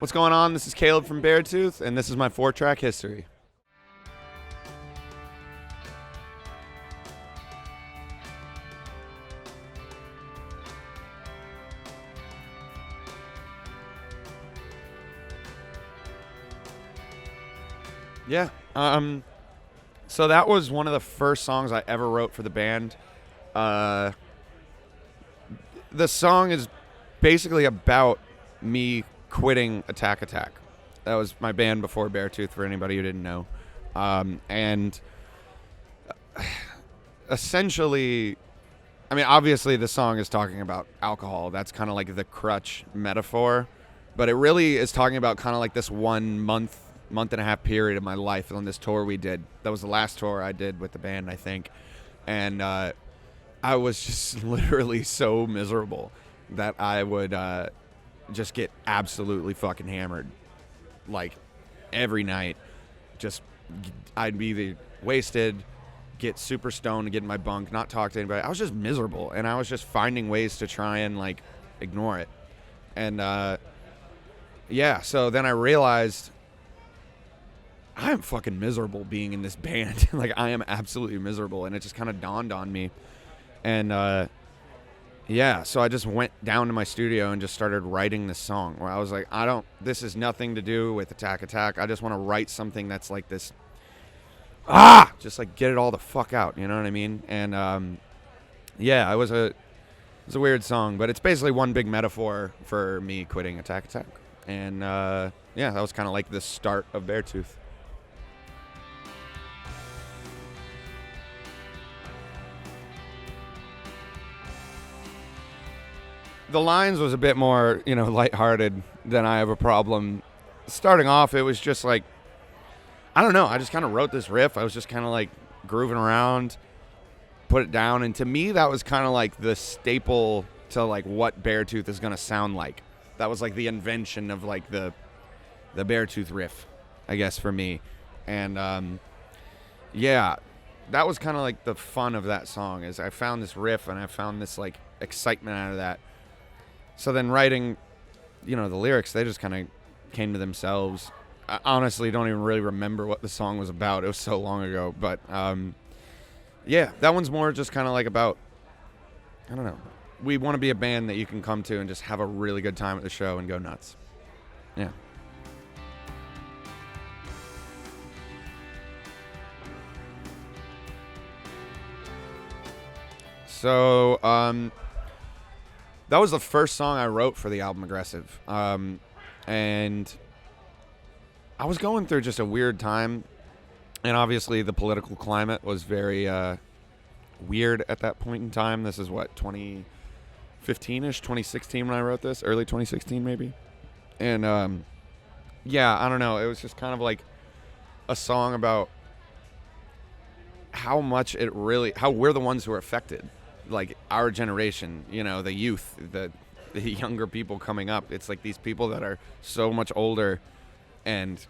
What's going on? This is Caleb from Beartooth, and this is my 4-track history. Yeah, so that was one of the first songs I ever wrote for the band. The song is basically about me quitting Attack Attack. That was my band before Beartooth, for anybody who didn't know. And essentially, I mean, obviously the song is talking about alcohol. That's kind of like the crutch metaphor. But it really is talking about kind of like this 1 month and a half period of my life on this tour we did. That was the last tour I did with the band, I think. And I was just literally so miserable that I would just get absolutely fucking hammered, like every night. Just I'd be either wasted, get super stoned, and get in my bunk, not talk to anybody. I was just miserable, and I was just finding ways to try and like ignore it. And yeah, so then I realized I'm fucking miserable being in this band. Like, I am absolutely miserable, and it just kind of dawned on me. And yeah, so I just went down to my studio and just started writing this song where I was like, this is nothing to do with Attack Attack. I just want to write something that's like this, just like get it all the fuck out, you know what I mean? And yeah, it was a weird song, but it's basically one big metaphor for me quitting Attack Attack. And yeah, that was kind of like the start of Beartooth. The lines was a bit more, lighthearted than I have a problem. Starting off, it was just like, I don't know, I just kind of wrote this riff. I was just kind of like grooving around, put it down. And to me, that was kind of like the staple to like what Beartooth is going to sound like. That was like the invention of like the Beartooth riff, I guess, for me. And yeah, that was kind of like the fun of that song, is I found this riff and I found this like excitement out of that. So then writing, the lyrics, they just kind of came to themselves. I honestly don't even really remember what the song was about. It was so long ago. But, yeah, that one's more just kind of like about, I don't know. We want to be a band that you can come to and just have a really good time at the show and go nuts. Yeah. So, that was the first song I wrote for the album Aggressive. And I was going through just a weird time. And obviously the political climate was very weird at that point in time. This is what, 2015-ish, 2016 when I wrote this? Early 2016 maybe? And yeah, I don't know. It was just kind of like a song about how we're the ones who are affected. Like our generation, the youth, the younger people coming up. It's like these people that are so much older and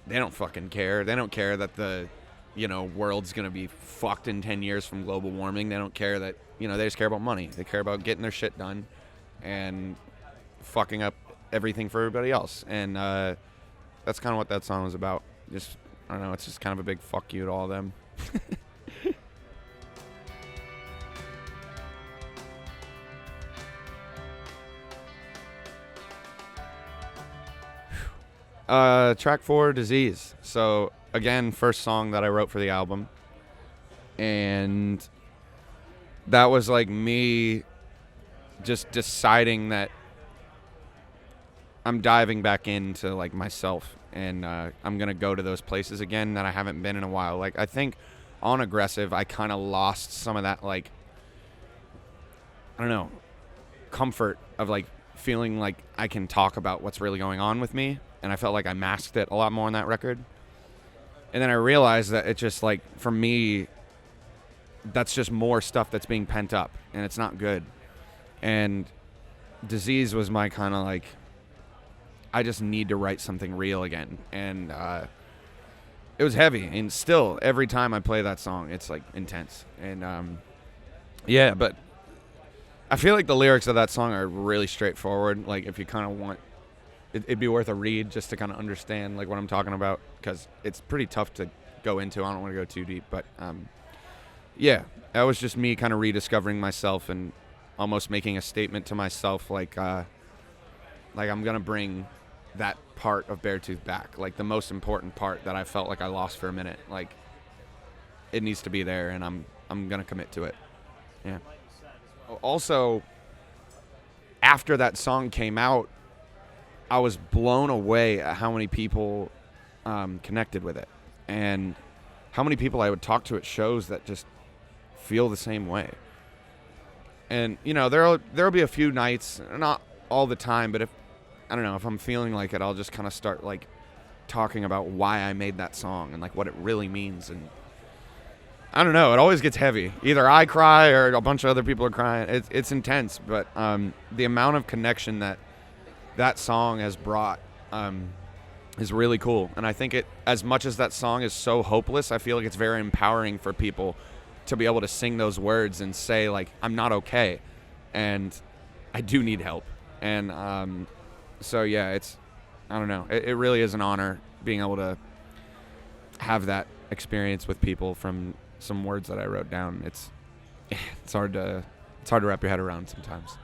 they don't fucking care. They don't care that the, world's going to be fucked in 10 years from global warming. They don't care that, they just care about money. They care about getting their shit done and fucking up everything for everybody else. And that's kind of what that song was about. Just, I don't know, it's just kind of a big fuck you to all of them. Track 4, Disease. So, again, first song that I wrote for the album. And that was like me just deciding that I'm diving back into like myself. And I'm going to go to those places again that I haven't been in a while. Like, I think on Aggressive, I kind of lost some of that, like, I don't know, comfort of like feeling like I can talk about what's really going on with me. And I felt like I masked it a lot more on that record. And then I realized that it just, like, for me, that's just more stuff that's being pent up. And it's not good. And Disease was my kind of, like, I just need to write something real again. And it was heavy. And still, every time I play that song, it's, like, intense. And, yeah, but I feel like the lyrics of that song are really straightforward. Like, if you kind of want it'd be worth a read just to kind of understand like what I'm talking about, because it's pretty tough to go into. I don't want to go too deep, but yeah, that was just me kind of rediscovering myself and almost making a statement to myself, like I'm gonna bring that part of Beartooth back, like the most important part that I felt like I lost for a minute. Like it needs to be there, and I'm gonna commit to it. Yeah. Also, after that song came out, I was blown away at how many people connected with it, and how many people I would talk to at shows that just feel the same way. And there'll be a few nights, not all the time, but if I'm feeling like it, I'll just kind of start like talking about why I made that song and like what it really means. And I don't know, it always gets heavy. Either I cry or a bunch of other people are crying. It's intense, but the amount of connection that song has brought is really cool. And I think as much as that song is so hopeless, I feel like it's very empowering for people to be able to sing those words and say like, I'm not okay, and I do need help. And so yeah, I don't know, it really is an honor being able to have that experience with people from some words that I wrote down. It's hard to wrap your head around sometimes.